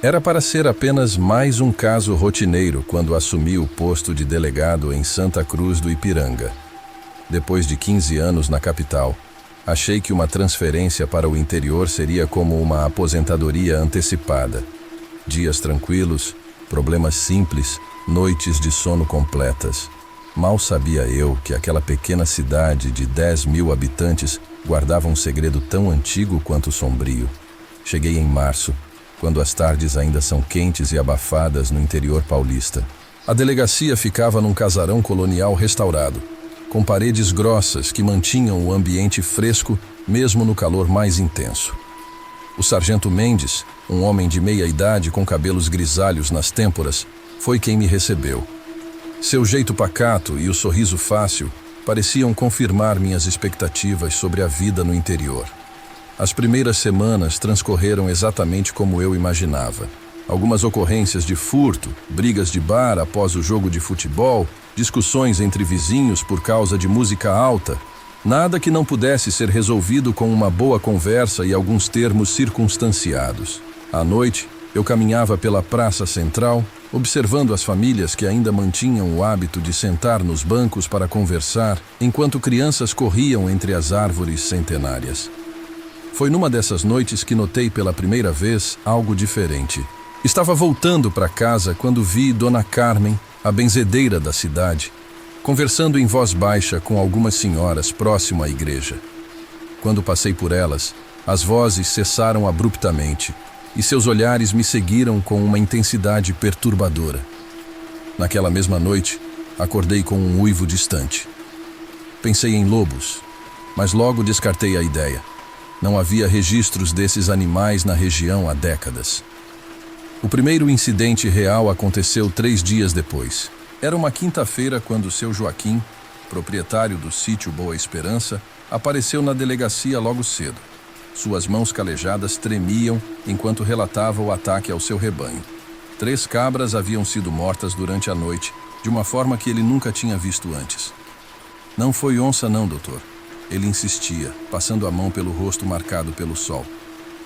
Era para ser apenas mais um caso rotineiro quando assumi o posto de delegado em Santa Cruz do Ipiranga. Depois de 15 anos na capital, achei que uma transferência para o interior seria como uma aposentadoria antecipada. Dias tranquilos, problemas simples, noites de sono completas. Mal sabia eu que aquela pequena cidade de 10.000 habitantes guardava um segredo tão antigo quanto sombrio. Cheguei em março, quando as tardes ainda são quentes e abafadas no interior paulista. A delegacia ficava num casarão colonial restaurado, com paredes grossas que mantinham o ambiente fresco mesmo no calor mais intenso. O sargento Mendes, um homem de meia idade com cabelos grisalhos nas têmporas, foi quem me recebeu. Seu jeito pacato e o sorriso fácil pareciam confirmar minhas expectativas sobre a vida no interior. As primeiras semanas transcorreram exatamente como eu imaginava. Algumas ocorrências de furto, brigas de bar após o jogo de futebol, discussões entre vizinhos por causa de música alta. Nada que não pudesse ser resolvido com uma boa conversa e alguns termos circunstanciados. À noite, eu caminhava pela praça central, observando as famílias que ainda mantinham o hábito de sentar nos bancos para conversar, enquanto crianças corriam entre as árvores centenárias. Foi numa dessas noites que notei pela primeira vez algo diferente. Estava voltando para casa quando vi Dona Carmen, a benzedeira da cidade, conversando em voz baixa com algumas senhoras próximo à igreja. Quando passei por elas, as vozes cessaram abruptamente e seus olhares me seguiram com uma intensidade perturbadora. Naquela mesma noite, acordei com um uivo distante. Pensei em lobos, mas logo descartei a ideia. Não havia registros desses animais na região há décadas. O primeiro incidente real aconteceu 3 dias depois. Era uma quinta-feira quando seu Joaquim, proprietário do sítio Boa Esperança, apareceu na delegacia logo cedo. Suas mãos calejadas tremiam enquanto relatava o ataque ao seu rebanho. 3 cabras haviam sido mortas durante a noite, de uma forma que ele nunca tinha visto antes. Não foi onça não, doutor. Ele insistia, passando a mão pelo rosto marcado pelo sol.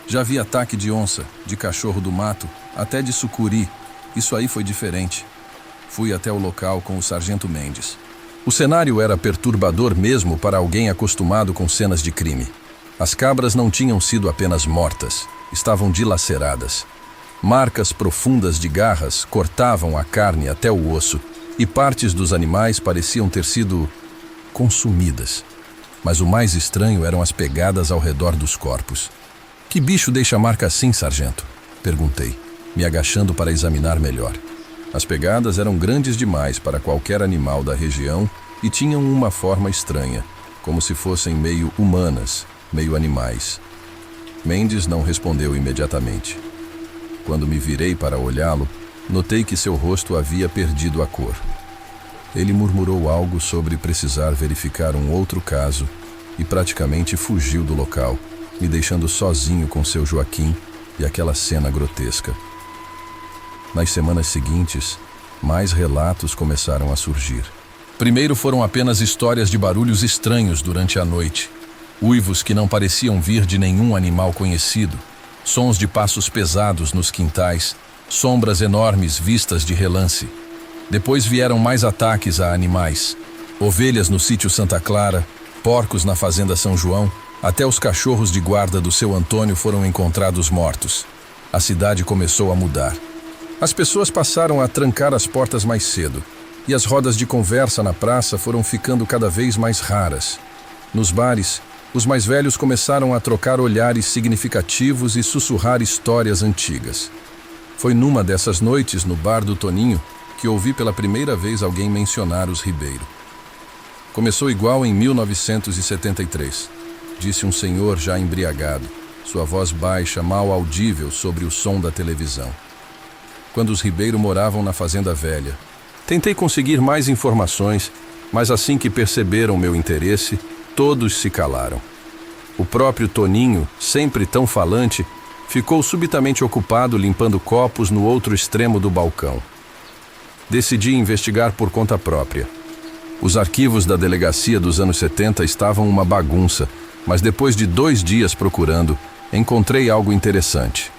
Já vi ataque de onça, de cachorro do mato, até de sucuri. Isso aí foi diferente. Fui até o local com o sargento Mendes. O cenário era perturbador mesmo para alguém acostumado com cenas de crime. As cabras não tinham sido apenas mortas, estavam dilaceradas. Marcas profundas de garras cortavam a carne até o osso e partes dos animais pareciam ter sido consumidas. Mas o mais estranho eram as pegadas ao redor dos corpos. Que bicho deixa marca assim, sargento? Perguntei, me agachando para examinar melhor. As pegadas eram grandes demais para qualquer animal da região e tinham uma forma estranha, como se fossem meio humanas, meio animais. Mendes não respondeu imediatamente. Quando me virei para olhá-lo, notei que seu rosto havia perdido a cor. Ele murmurou algo sobre precisar verificar um outro caso e praticamente fugiu do local, me deixando sozinho com seu Joaquim e aquela cena grotesca. Nas semanas seguintes, mais relatos começaram a surgir. Primeiro foram apenas histórias de barulhos estranhos durante a noite, uivos que não pareciam vir de nenhum animal conhecido, sons de passos pesados nos quintais, sombras enormes vistas de relance. Depois vieram mais ataques a animais, ovelhas no sítio Santa Clara, porcos na fazenda São João, até os cachorros de guarda do seu Antônio foram encontrados mortos. A cidade começou a mudar. As pessoas passaram a trancar as portas mais cedo, e as rodas de conversa na praça foram ficando cada vez mais raras. Nos bares, os mais velhos começaram a trocar olhares significativos e sussurrar histórias antigas. Foi numa dessas noites, no bar do Toninho, que ouvi pela primeira vez alguém mencionar os Ribeiro. Começou igual em 1973, disse um senhor já embriagado, sua voz baixa, mal audível sobre o som da televisão. Quando os Ribeiro moravam na Fazenda Velha. Tentei conseguir mais informações, mas assim que perceberam meu interesse, todos se calaram. O próprio Toninho, sempre tão falante, ficou subitamente ocupado limpando copos no outro extremo do balcão. Decidi investigar por conta própria. Os arquivos da delegacia dos anos 70 estavam uma bagunça, mas depois de 2 dias procurando, encontrei algo interessante.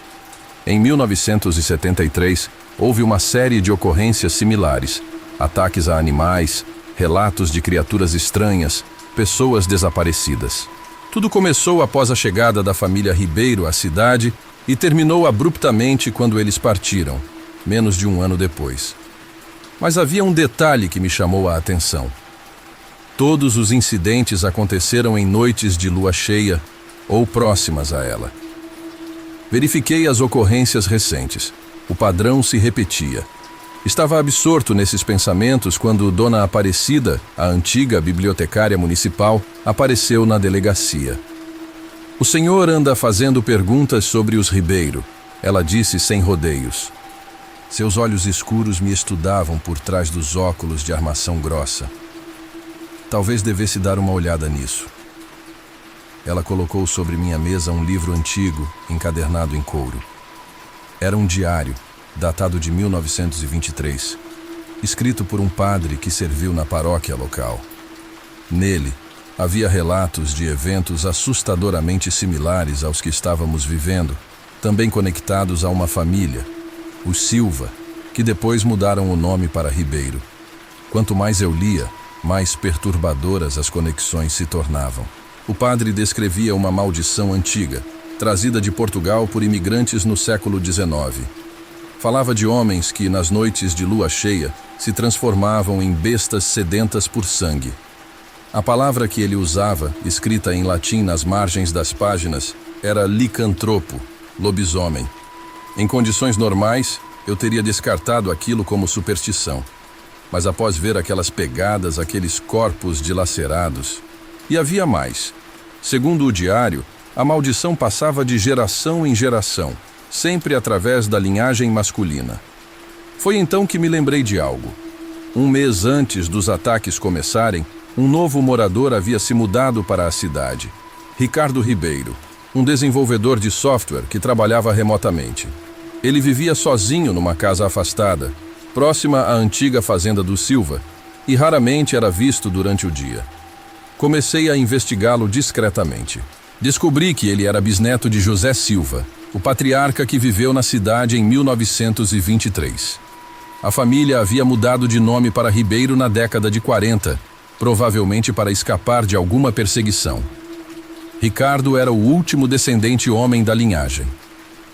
Em 1973, houve uma série de ocorrências similares: ataques a animais, relatos de criaturas estranhas, pessoas desaparecidas. Tudo começou após a chegada da família Ribeiro à cidade e terminou abruptamente quando eles partiram, menos de um ano depois. Mas havia um detalhe que me chamou a atenção. Todos os incidentes aconteceram em noites de lua cheia ou próximas a ela. Verifiquei as ocorrências recentes. O padrão se repetia. Estava absorto nesses pensamentos quando Dona Aparecida, a antiga bibliotecária municipal, apareceu na delegacia. "O senhor anda fazendo perguntas sobre os Ribeiro", ela disse sem rodeios. Seus olhos escuros me estudavam por trás dos óculos de armação grossa. Talvez devesse dar uma olhada nisso. Ela colocou sobre minha mesa um livro antigo, encadernado em couro. Era um diário, datado de 1923, escrito por um padre que serviu na paróquia local. Nele, havia relatos de eventos assustadoramente similares aos que estávamos vivendo, também conectados a uma família, os Silva, que depois mudaram o nome para Ribeiro. Quanto mais eu lia, mais perturbadoras as conexões se tornavam. O padre descrevia uma maldição antiga, trazida de Portugal por imigrantes no século XIX. Falava de homens que, nas noites de lua cheia, se transformavam em bestas sedentas por sangue. A palavra que ele usava, escrita em latim nas margens das páginas, era licantropo, lobisomem. Em condições normais, eu teria descartado aquilo como superstição. Mas após ver aquelas pegadas, aqueles corpos dilacerados... E havia mais. Segundo o diário, a maldição passava de geração em geração, sempre através da linhagem masculina. Foi então que me lembrei de algo. Um mês antes dos ataques começarem, um novo morador havia se mudado para a cidade. Ricardo Ribeiro, um desenvolvedor de software que trabalhava remotamente. Ele vivia sozinho numa casa afastada, próxima à antiga fazenda do Silva, e raramente era visto durante o dia. Comecei a investigá-lo discretamente. Descobri que ele era bisneto de José Silva, o patriarca que viveu na cidade em 1923. A família havia mudado de nome para Ribeiro na década de 40, provavelmente para escapar de alguma perseguição. Ricardo era o último descendente homem da linhagem.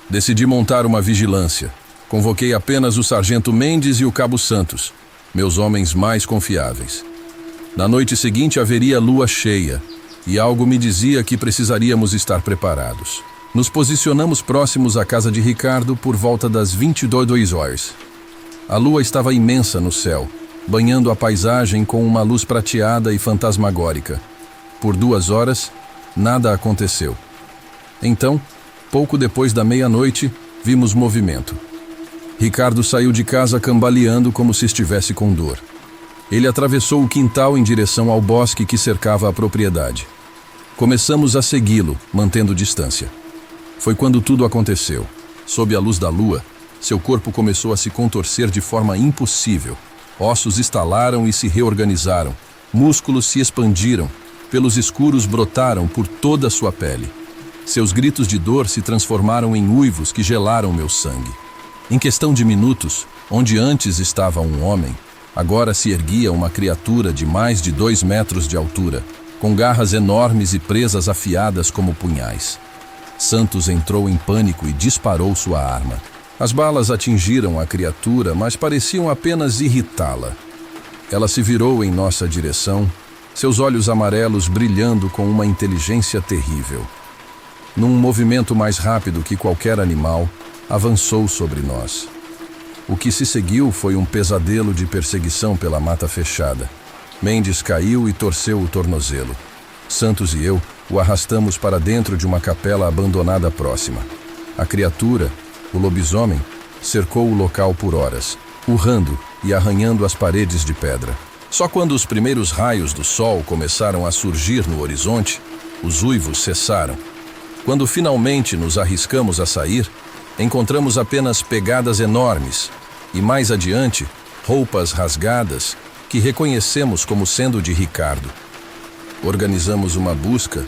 Decidi montar uma vigilância. Convoquei apenas o sargento Mendes e o cabo Santos, meus homens mais confiáveis. Na noite seguinte haveria lua cheia, e algo me dizia que precisaríamos estar preparados. Nos posicionamos próximos à casa de Ricardo por volta das 22 horas. A lua estava imensa no céu, banhando a paisagem com uma luz prateada e fantasmagórica. Por 2 horas, nada aconteceu. Então, pouco depois da meia-noite, vimos movimento. Ricardo saiu de casa cambaleando como se estivesse com dor. Ele atravessou o quintal em direção ao bosque que cercava a propriedade. Começamos a segui-lo, mantendo distância. Foi quando tudo aconteceu. Sob a luz da lua, seu corpo começou a se contorcer de forma impossível. Ossos estalaram e se reorganizaram. Músculos se expandiram. Pelos escuros brotaram por toda a sua pele. Seus gritos de dor se transformaram em uivos que gelaram meu sangue. Em questão de minutos, onde antes estava um homem, agora se erguia uma criatura de mais de 2 metros de altura, com garras enormes e presas afiadas como punhais. Santos entrou em pânico e disparou sua arma. As balas atingiram a criatura, mas pareciam apenas irritá-la. Ela se virou em nossa direção, seus olhos amarelos brilhando com uma inteligência terrível. Num movimento mais rápido que qualquer animal, avançou sobre nós. O que se seguiu foi um pesadelo de perseguição pela mata fechada. Mendes caiu e torceu o tornozelo. Santos e eu o arrastamos para dentro de uma capela abandonada próxima. A criatura, o lobisomem, cercou o local por horas, urrando e arranhando as paredes de pedra. Só quando os primeiros raios do sol começaram a surgir no horizonte, os uivos cessaram. Quando finalmente nos arriscamos a sair, encontramos apenas pegadas enormes e, mais adiante, roupas rasgadas que reconhecemos como sendo de Ricardo. Organizamos uma busca,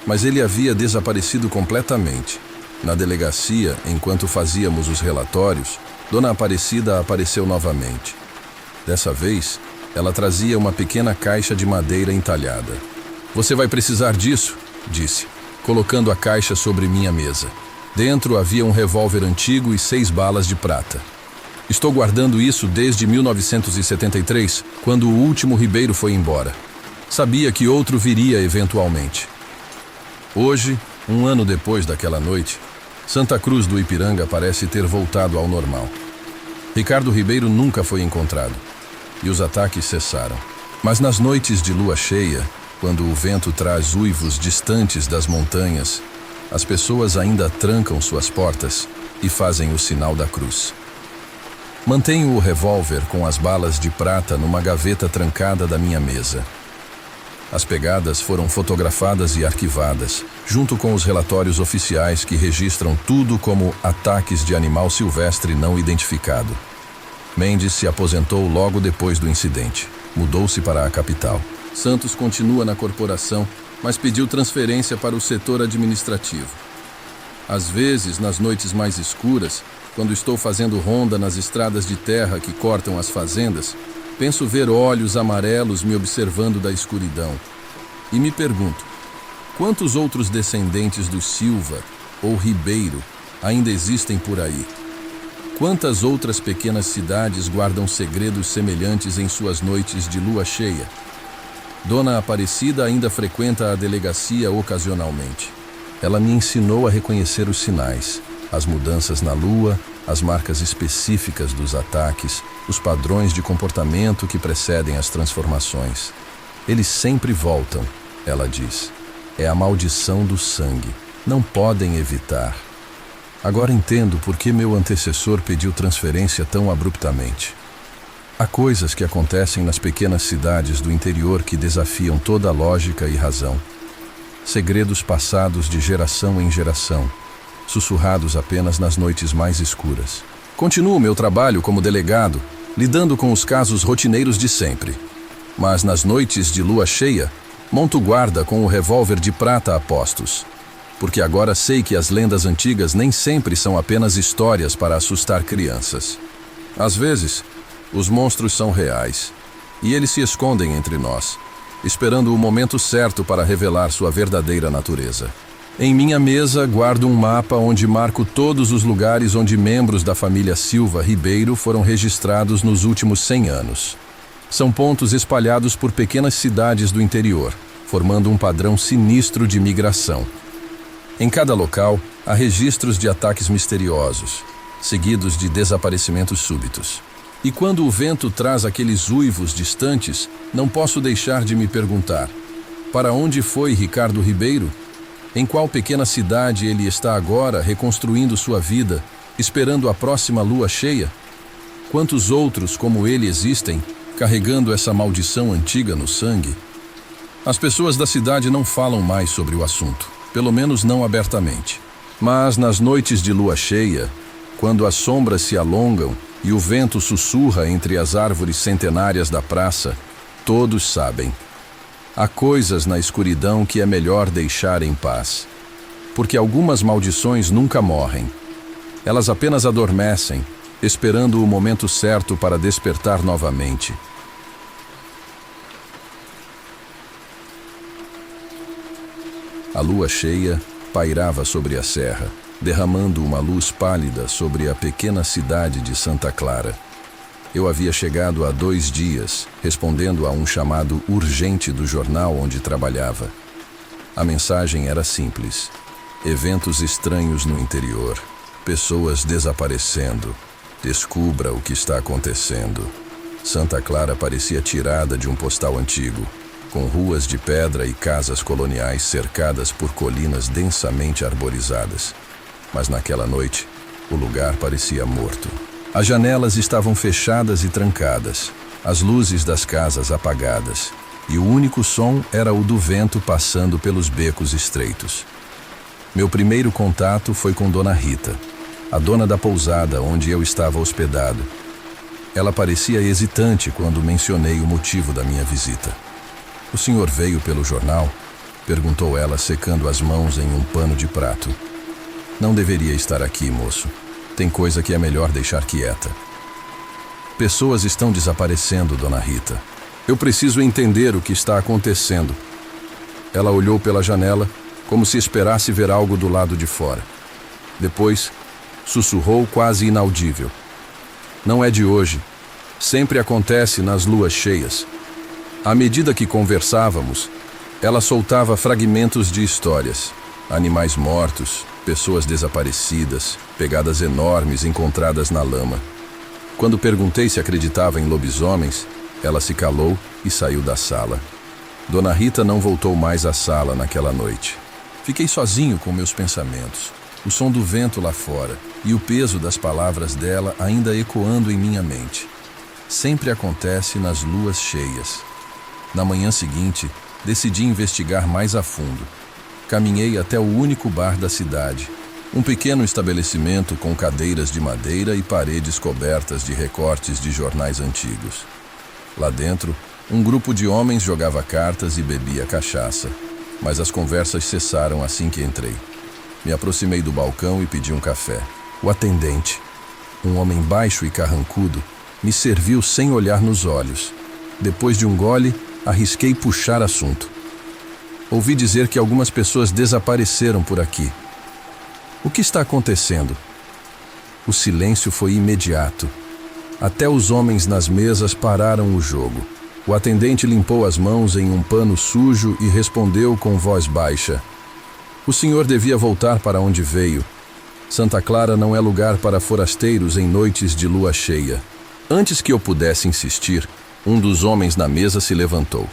mas ele havia desaparecido completamente. Na delegacia, enquanto fazíamos os relatórios, Dona Aparecida apareceu novamente. Dessa vez, ela trazia uma pequena caixa de madeira entalhada. "Você vai precisar disso", disse, colocando a caixa sobre minha mesa. Dentro havia um revólver antigo e 6 balas de prata. "Estou guardando isso desde 1973, quando o último Ribeiro foi embora. Sabia que outro viria eventualmente." Hoje, um ano depois daquela noite, Santa Cruz do Ipiranga parece ter voltado ao normal. Ricardo Ribeiro nunca foi encontrado, e os ataques cessaram. Mas nas noites de lua cheia, quando o vento traz uivos distantes das montanhas, as pessoas ainda trancam suas portas e fazem o sinal da cruz. Mantenho o revólver com as balas de prata numa gaveta trancada da minha mesa. As pegadas foram fotografadas e arquivadas, junto com os relatórios oficiais que registram tudo como ataques de animal silvestre não identificado. Mendes se aposentou logo depois do incidente. Mudou-se para a capital. Santos continua na corporação, mas pediu transferência para o setor administrativo. Às vezes, nas noites mais escuras, quando estou fazendo ronda nas estradas de terra que cortam as fazendas, penso ver olhos amarelos me observando da escuridão. E me pergunto, quantos outros descendentes do Silva ou Ribeiro ainda existem por aí? Quantas outras pequenas cidades guardam segredos semelhantes em suas noites de lua cheia? Dona Aparecida ainda frequenta a delegacia ocasionalmente. Ela me ensinou a reconhecer os sinais, as mudanças na lua, as marcas específicas dos ataques, os padrões de comportamento que precedem as transformações. Eles sempre voltam, ela diz. É a maldição do sangue. Não podem evitar. Agora entendo por que meu antecessor pediu transferência tão abruptamente. Há coisas que acontecem nas pequenas cidades do interior que desafiam toda a lógica e razão. Segredos passados de geração em geração, sussurrados apenas nas noites mais escuras. Continuo meu trabalho como delegado, lidando com os casos rotineiros de sempre. Mas nas noites de lua cheia, monto guarda com o revólver de prata a postos. Porque agora sei que as lendas antigas nem sempre são apenas histórias para assustar crianças. Às vezes, os monstros são reais, e eles se escondem entre nós, esperando o momento certo para revelar sua verdadeira natureza. Em minha mesa, guardo um mapa onde marco todos os lugares onde membros da família Silva Ribeiro foram registrados nos últimos 100 anos. São pontos espalhados por pequenas cidades do interior, formando um padrão sinistro de migração. Em cada local, há registros de ataques misteriosos, seguidos de desaparecimentos súbitos. E quando o vento traz aqueles uivos distantes, não posso deixar de me perguntar: para onde foi Ricardo Ribeiro? Em qual pequena cidade ele está agora, reconstruindo sua vida, esperando a próxima lua cheia? Quantos outros como ele existem, carregando essa maldição antiga no sangue? As pessoas da cidade não falam mais sobre o assunto, pelo menos não abertamente. Mas nas noites de lua cheia, quando as sombras se alongam e o vento sussurra entre as árvores centenárias da praça, todos sabem. Há coisas na escuridão que é melhor deixar em paz, porque algumas maldições nunca morrem. Elas apenas adormecem, esperando o momento certo para despertar novamente. A lua cheia pairava sobre a serra, derramando uma luz pálida sobre a pequena cidade de Santa Clara. Eu havia chegado há 2 dias, respondendo a um chamado urgente do jornal onde trabalhava. A mensagem era simples: eventos estranhos no interior, pessoas desaparecendo. Descubra o que está acontecendo. Santa Clara parecia tirada de um postal antigo, com ruas de pedra e casas coloniais cercadas por colinas densamente arborizadas. Mas naquela noite, o lugar parecia morto. As janelas estavam fechadas e trancadas, as luzes das casas apagadas, e o único som era o do vento passando pelos becos estreitos. Meu primeiro contato foi com Dona Rita, a dona da pousada onde eu estava hospedado. Ela parecia hesitante quando mencionei o motivo da minha visita. "O senhor veio pelo jornal?" perguntou ela, secando as mãos em um pano de prato. Não deveria estar aqui, moço. Tem coisa que é melhor deixar quieta. Pessoas estão desaparecendo, Dona Rita. Eu preciso entender o que está acontecendo. Ela olhou pela janela, como se esperasse ver algo do lado de fora. Depois, sussurrou quase inaudível. Não é de hoje. Sempre acontece nas luas cheias. À medida que conversávamos, ela soltava fragmentos de histórias. Animais mortos, pessoas desaparecidas, pegadas enormes encontradas na lama. Quando perguntei se acreditava em lobisomens, ela se calou e saiu da sala. Dona Rita não voltou mais à sala naquela noite. Fiquei sozinho com meus pensamentos, o som do vento lá fora e o peso das palavras dela ainda ecoando em minha mente. Sempre acontece nas luas cheias. Na manhã seguinte, decidi investigar mais a fundo. Caminhei até o único bar da cidade, um pequeno estabelecimento com cadeiras de madeira e paredes cobertas de recortes de jornais antigos. Lá dentro, um grupo de homens jogava cartas e bebia cachaça, mas as conversas cessaram assim que entrei. Me aproximei do balcão e pedi um café. O atendente, um homem baixo e carrancudo, me serviu sem olhar nos olhos. Depois de um gole, arrisquei puxar assunto. Ouvi dizer que algumas pessoas desapareceram por aqui. O que está acontecendo? O silêncio foi imediato. Até os homens nas mesas pararam o jogo. O atendente limpou as mãos em um pano sujo e respondeu com voz baixa. O senhor devia voltar para onde veio. Santa Clara não é lugar para forasteiros em noites de lua cheia. Antes que eu pudesse insistir, um dos homens na mesa se levantou.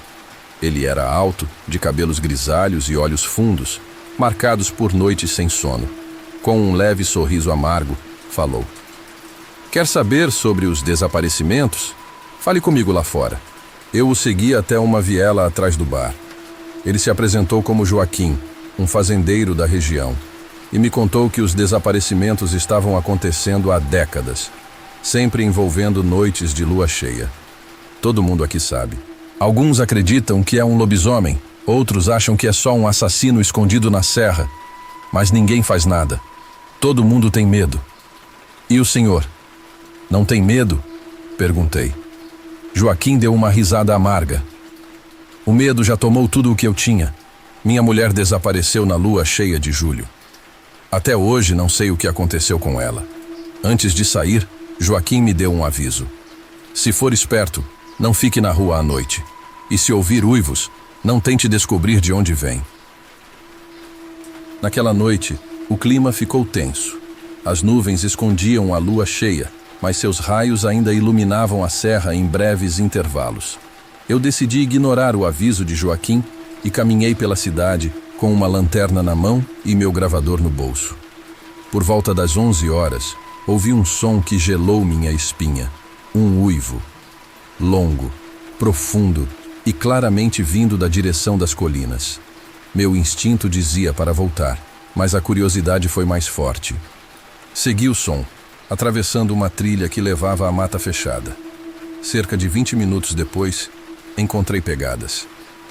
Ele era alto, de cabelos grisalhos e olhos fundos, marcados por noites sem sono. Com um leve sorriso amargo, falou. Quer saber sobre os desaparecimentos? Fale comigo lá fora. Eu o segui até uma viela atrás do bar. Ele se apresentou como Joaquim, um fazendeiro da região, e me contou que os desaparecimentos estavam acontecendo há décadas, sempre envolvendo noites de lua cheia. Todo mundo aqui sabe. Alguns acreditam que é um lobisomem, outros acham que é só um assassino escondido na serra, mas ninguém faz nada. Todo mundo tem medo. E o senhor? Não tem medo? Perguntei. Joaquim deu uma risada amarga. O medo já tomou tudo o que eu tinha. Minha mulher desapareceu na lua cheia de julho. Até hoje não sei o que aconteceu com ela. Antes de sair, Joaquim me deu um aviso. Se for esperto, não fique na rua à noite. E se ouvir uivos, não tente descobrir de onde vem. Naquela noite, o clima ficou tenso. As nuvens escondiam a lua cheia, mas seus raios ainda iluminavam a serra em breves intervalos. Eu decidi ignorar o aviso de Joaquim e caminhei pela cidade com uma lanterna na mão e meu gravador no bolso. Por volta das 11 horas, ouvi um som que gelou minha espinha. Um uivo. Longo, profundo e claramente vindo da direção das colinas. Meu instinto dizia para voltar, mas a curiosidade foi mais forte. Segui o som, atravessando uma trilha que levava à mata fechada. Cerca de 20 minutos depois, encontrei pegadas.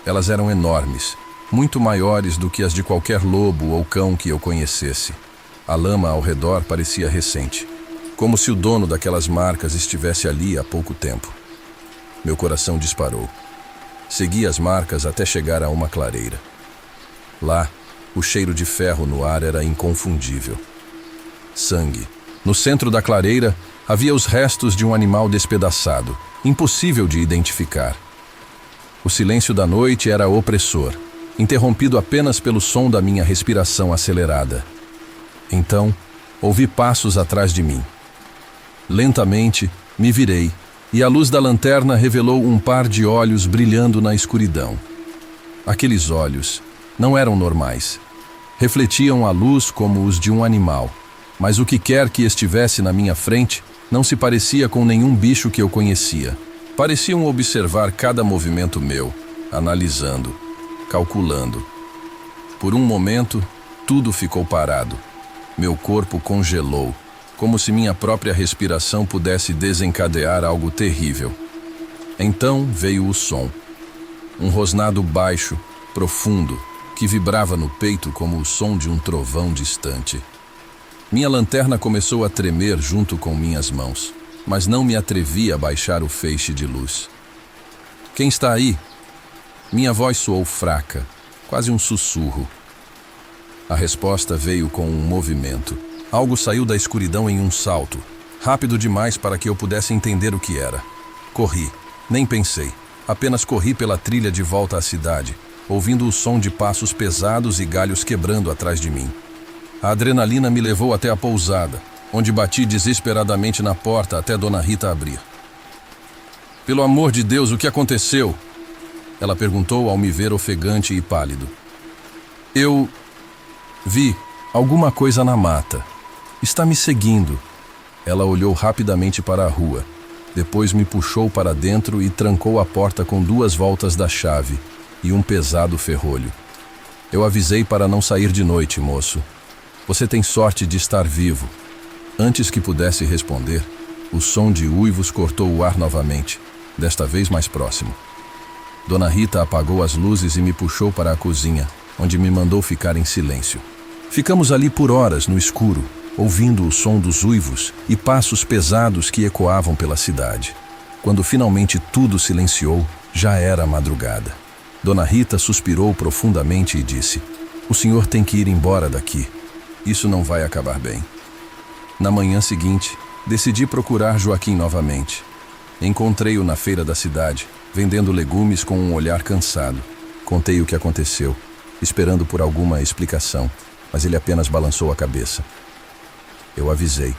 Elas eram enormes, muito maiores do que as de qualquer lobo ou cão que eu conhecesse. A lama ao redor parecia recente, como se o dono daquelas marcas estivesse ali há pouco tempo. Meu coração disparou. Segui as marcas até chegar a uma clareira. Lá, o cheiro de ferro no ar era inconfundível. Sangue. No centro da clareira, havia os restos de um animal despedaçado, impossível de identificar. O silêncio da noite era opressor, interrompido apenas pelo som da minha respiração acelerada. Então, ouvi passos atrás de mim. Lentamente, me virei, e a luz da lanterna revelou um par de olhos brilhando na escuridão. Aqueles olhos não eram normais. Refletiam a luz como os de um animal, mas o que quer que estivesse na minha frente não se parecia com nenhum bicho que eu conhecia. Pareciam observar cada movimento meu, analisando, calculando. Por um momento, tudo ficou parado. Meu corpo congelou, como se minha própria respiração pudesse desencadear algo terrível. Então veio o som. Um rosnado baixo, profundo, que vibrava no peito como o som de um trovão distante. Minha lanterna começou a tremer junto com minhas mãos, mas não me atrevi a baixar o feixe de luz. Quem está aí? Minha voz soou fraca, quase um sussurro. A resposta veio com um movimento. Algo saiu da escuridão em um salto, rápido demais para que eu pudesse entender o que era. Corri, nem pensei, apenas corri pela trilha de volta à cidade, ouvindo o som de passos pesados e galhos quebrando atrás de mim. A adrenalina me levou até a pousada, onde bati desesperadamente na porta até Dona Rita abrir. "Pelo amor de Deus, o que aconteceu?" Ela perguntou ao me ver ofegante e pálido. "Eu vi alguma coisa na mata. Está me seguindo." Ela olhou rapidamente para a rua. Depois me puxou para dentro e trancou a porta com 2 voltas da chave e um pesado ferrolho. "Eu avisei para não sair de noite, moço. Você tem sorte de estar vivo." Antes que pudesse responder, o som de uivos cortou o ar novamente, desta vez mais próximo. Dona Rita apagou as luzes e me puxou para a cozinha, onde me mandou ficar em silêncio. Ficamos ali por horas no escuro, ouvindo o som dos uivos e passos pesados que ecoavam pela cidade. Quando finalmente tudo silenciou, já era madrugada. Dona Rita suspirou profundamente e disse: "O senhor tem que ir embora daqui. Isso não vai acabar bem." Na manhã seguinte, decidi procurar Joaquim novamente. Encontrei-o na feira da cidade, vendendo legumes com um olhar cansado. Contei o que aconteceu, esperando por alguma explicação, mas ele apenas balançou a cabeça. "Eu avisei.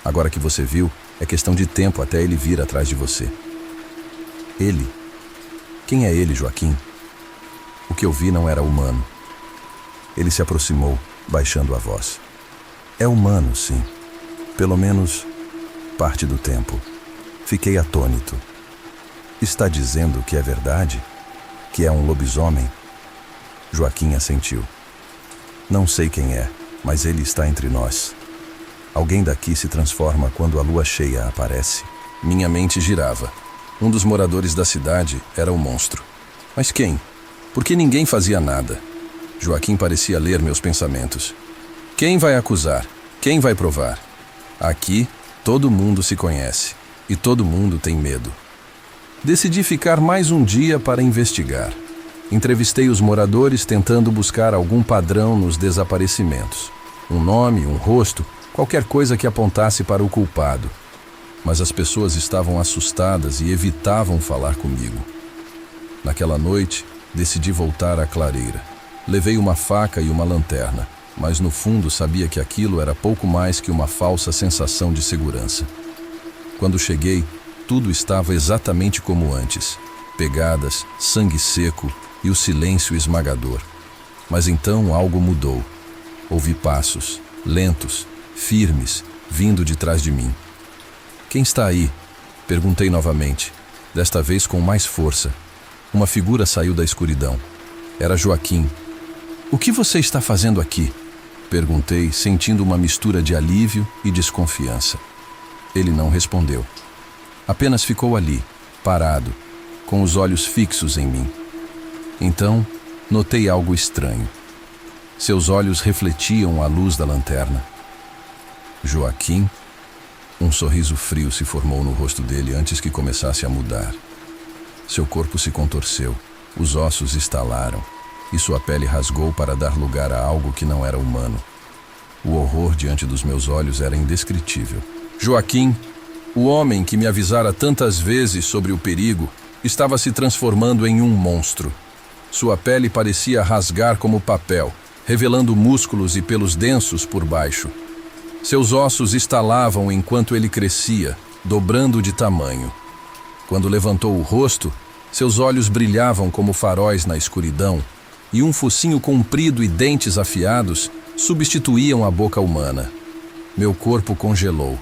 Agora que você viu, é questão de tempo até ele vir atrás de você." "Ele? Quem é ele, Joaquim?" O que eu vi não era humano. Ele se aproximou, baixando a voz. "É humano, sim. Pelo menos parte do tempo." Fiquei atônito. "Está dizendo que é verdade? Que é um lobisomem?" Joaquim assentiu. "Não sei quem é, mas ele está entre nós. Alguém daqui se transforma quando a lua cheia aparece." Minha mente girava. Um dos moradores da cidade era o monstro. Mas quem? Por que ninguém fazia nada? Joaquim parecia ler meus pensamentos. "Quem vai acusar? Quem vai provar? Aqui, todo mundo se conhece. E todo mundo tem medo." Decidi ficar mais um dia para investigar. Entrevistei os moradores tentando buscar algum padrão nos desaparecimentos. Um nome, um rosto, qualquer coisa que apontasse para o culpado. Mas as pessoas estavam assustadas e evitavam falar comigo. Naquela noite, decidi voltar à clareira. Levei uma faca e uma lanterna, mas no fundo sabia que aquilo era pouco mais que uma falsa sensação de segurança. Quando cheguei, tudo estava exatamente como antes. Pegadas, sangue seco e o silêncio esmagador. Mas então algo mudou. Ouvi passos, lentos, firmes, vindo de trás de mim. "Quem está aí?" Perguntei novamente, desta vez com mais força. Uma figura saiu da escuridão. Era Joaquim. "O que você está fazendo aqui?" Perguntei, sentindo uma mistura de alívio e desconfiança. Ele não respondeu. Apenas ficou ali, parado, com os olhos fixos em mim. Então, notei algo estranho. Seus olhos refletiam a luz da lanterna. "Joaquim?" Um sorriso frio se formou no rosto dele antes que começasse a mudar. Seu corpo se contorceu, os ossos estalaram, e sua pele rasgou para dar lugar a algo que não era humano. O horror diante dos meus olhos era indescritível. Joaquim, o homem que me avisara tantas vezes sobre o perigo, estava se transformando em um monstro. Sua pele parecia rasgar como papel, revelando músculos e pelos densos por baixo. Seus ossos estalavam enquanto ele crescia, dobrando de tamanho. Quando levantou o rosto, seus olhos brilhavam como faróis na escuridão, e um focinho comprido e dentes afiados substituíam a boca humana. Meu corpo congelou.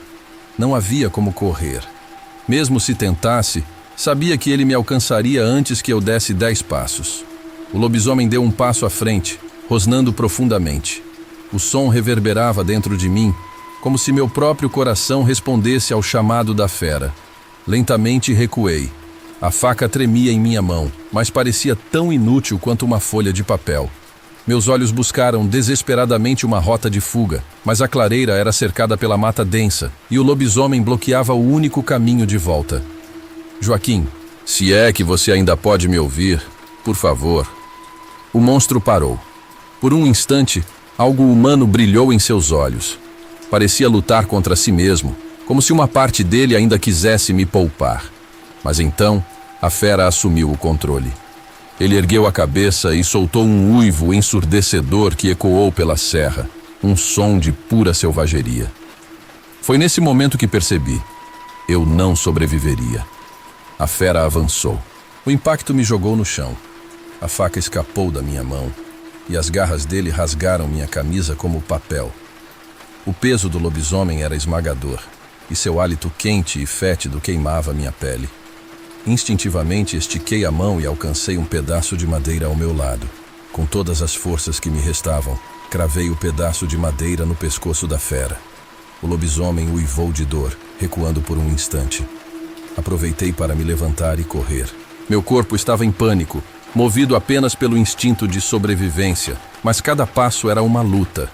Não havia como correr. Mesmo se tentasse, sabia que ele me alcançaria antes que eu desse 10 passos. O lobisomem deu um passo à frente, rosnando profundamente. O som reverberava dentro de mim, como se meu próprio coração respondesse ao chamado da fera. Lentamente recuei. A faca tremia em minha mão, mas parecia tão inútil quanto uma folha de papel. Meus olhos buscaram desesperadamente uma rota de fuga, mas a clareira era cercada pela mata densa e o lobisomem bloqueava o único caminho de volta. Joaquim, se é que você ainda pode me ouvir, por favor. O monstro parou. Por um instante, algo humano brilhou em seus olhos. Parecia lutar contra si mesmo, como se uma parte dele ainda quisesse me poupar. Mas então, a fera assumiu o controle. Ele ergueu a cabeça e soltou um uivo ensurdecedor que ecoou pela serra, um som de pura selvageria. Foi nesse momento que percebi: eu não sobreviveria. A fera avançou. O impacto me jogou no chão. A faca escapou da minha mão e as garras dele rasgaram minha camisa como papel. O peso do lobisomem era esmagador e seu hálito quente e fétido queimava minha pele. Instintivamente estiquei a mão e alcancei um pedaço de madeira ao meu lado. Com todas as forças que me restavam, cravei o pedaço de madeira no pescoço da fera. O lobisomem uivou de dor, recuando por um instante. Aproveitei para me levantar e correr. Meu corpo estava em pânico, movido apenas pelo instinto de sobrevivência, mas cada passo era uma luta.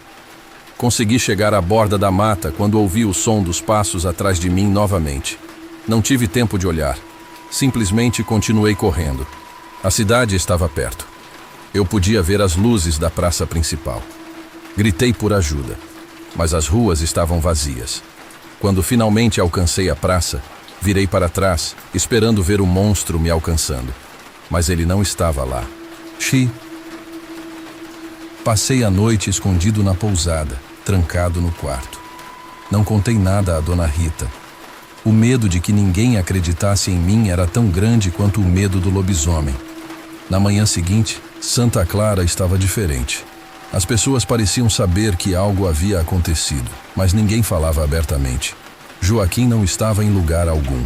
Consegui chegar à borda da mata quando ouvi o som dos passos atrás de mim novamente. Não tive tempo de olhar. Simplesmente continuei correndo. A cidade estava perto. Eu podia ver as luzes da praça principal. Gritei por ajuda, mas as ruas estavam vazias. Quando finalmente alcancei a praça, virei para trás, esperando ver o monstro me alcançando. Mas ele não estava lá. Passei a noite escondido na pousada, trancado no quarto. Não contei nada a Dona Rita. O medo de que ninguém acreditasse em mim era tão grande quanto o medo do lobisomem. Na manhã seguinte, Santa Clara estava diferente. As pessoas pareciam saber que algo havia acontecido, mas ninguém falava abertamente. Joaquim não estava em lugar algum.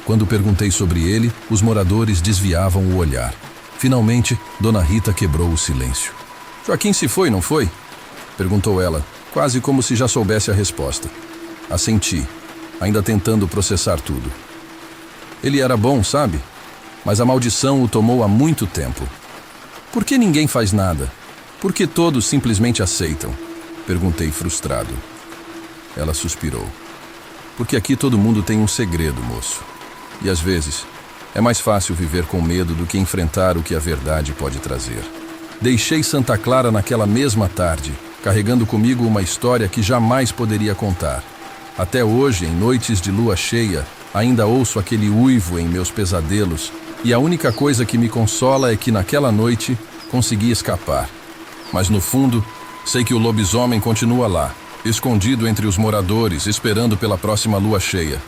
Quando perguntei sobre ele, os moradores desviavam o olhar. Finalmente, Dona Rita quebrou o silêncio. "Joaquim se foi, não foi?" perguntou ela, quase como se já soubesse a resposta. Assenti, ainda tentando processar tudo. "Ele era bom, sabe? Mas a maldição o tomou há muito tempo." "Por que ninguém faz nada? Por que todos simplesmente aceitam?" perguntei frustrado. Ela suspirou. "Porque aqui todo mundo tem um segredo, moço. E às vezes, é mais fácil viver com medo do que enfrentar o que a verdade pode trazer." Deixei Santa Clara naquela mesma tarde, carregando comigo uma história que jamais poderia contar. Até hoje, em noites de lua cheia, ainda ouço aquele uivo em meus pesadelos, e a única coisa que me consola é que naquela noite consegui escapar. Mas no fundo, sei que o lobisomem continua lá, escondido entre os moradores, esperando pela próxima lua cheia.